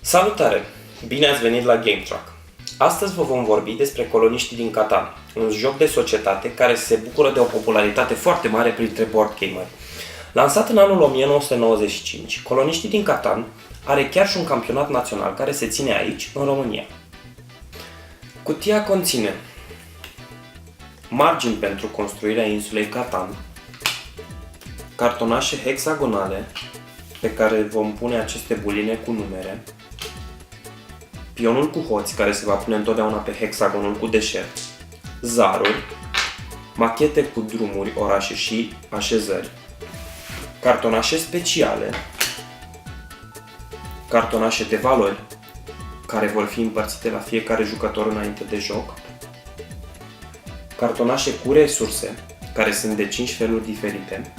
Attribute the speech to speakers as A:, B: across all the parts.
A: Salutare! Bine ați venit la Game Truck! Astăzi vă vom vorbi despre Coloniștii din Catan, un joc de societate care se bucură de o popularitate foarte mare printre board gameri. Lansat în anul 1995, Coloniștii din Catan are chiar și un campionat național care se ține aici, în România. Cutia conține margini pentru construirea insulei Catan, cartonașe hexagonale pe care vom pune aceste buline cu numere, pionul cu hoți care se va pune întotdeauna pe hexagonul cu deșert, zaruri, machete cu drumuri, orașe și așezări, cartonașe speciale, cartonașe de valori care vor fi împărțite la fiecare jucător înainte de joc, cartonașe cu resurse care sunt de 5 feluri diferite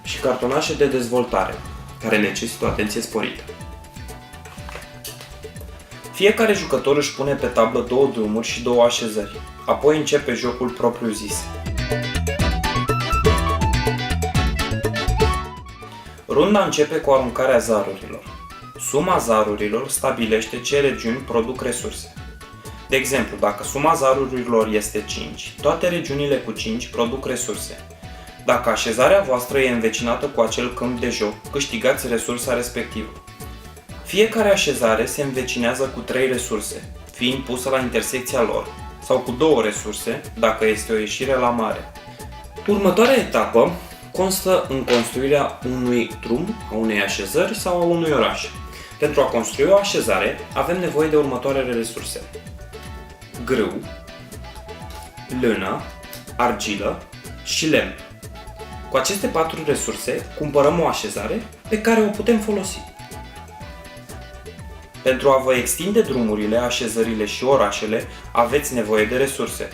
A: și cartonașe de dezvoltare care necesită o atenție sporită. Fiecare jucător își pune pe tablă 2 drumuri și 2 așezări, apoi începe jocul propriu-zis. Runda începe cu aruncarea zarurilor. Suma zarurilor stabilește ce regiuni produc resurse. De exemplu, dacă suma zarurilor este 5, toate regiunile cu 5 produc resurse. Dacă așezarea voastră e învecinată cu acel câmp de joc, câștigați resursa respectivă. Fiecare așezare se învecinează cu 3 resurse, fiind pusă la intersecția lor, sau cu 2 resurse, dacă este o ieșire la mare. Următoarea etapă constă în construirea unui drum, a unei așezări sau a unui oraș. Pentru a construi o așezare, avem nevoie de următoarele resurse: grâu, lână, argilă și lemn. Cu aceste 4 resurse, cumpărăm o așezare pe care o putem folosi. Pentru a vă extinde drumurile, așezările și orașele, aveți nevoie de resurse.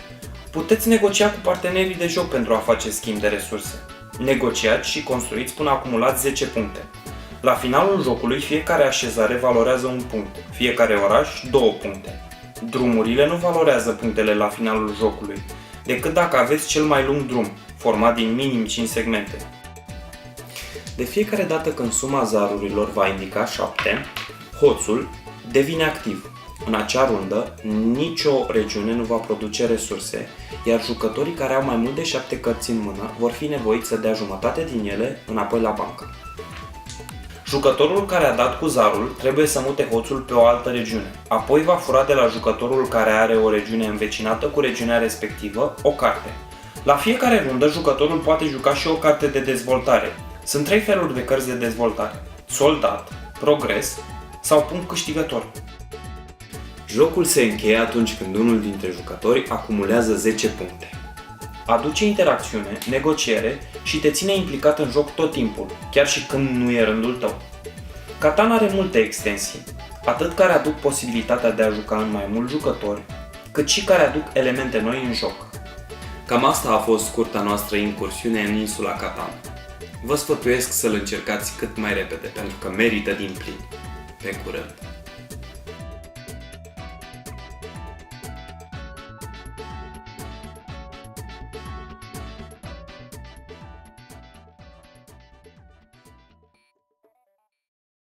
A: Puteți negocia cu partenerii de joc pentru a face schimb de resurse. Negociați și construiți până acumulați 10 puncte. La finalul jocului, fiecare așezare valorează 1 punct, fiecare oraș 2 puncte. Drumurile nu valorează punctele la finalul jocului, decât dacă aveți cel mai lung drum, format din minim 5 segmente. De fiecare dată când suma zarurilor va indica 7, hoțul devine activ. În acea rundă, nicio regiune nu va produce resurse, iar jucătorii care au mai mult de 7 cărți în mână vor fi nevoiți să dea jumătate din ele înapoi la bancă. Jucătorul care a dat cu zarul trebuie să mute hoțul pe o altă regiune. Apoi va fura de la jucătorul care are o regiune învecinată cu regiunea respectivă o carte. La fiecare rundă, jucătorul poate juca și o carte de dezvoltare. Sunt 3 feluri de cărți de dezvoltare: soldat, progres sau punct câștigător. Jocul se încheie atunci când unul dintre jucători acumulează 10 puncte. Aduce interacțiune, negociere și te ține implicat în joc tot timpul, chiar și când nu e rândul tău. Catan are multe extensii, atât care aduc posibilitatea de a juca în mai mulți jucători, cât și care aduc elemente noi în joc. Cam asta a fost scurta noastră incursiune în insula Catan. Vă sfătuiesc să-l încercați cât mai repede, pentru că merită din plin. Pe curând!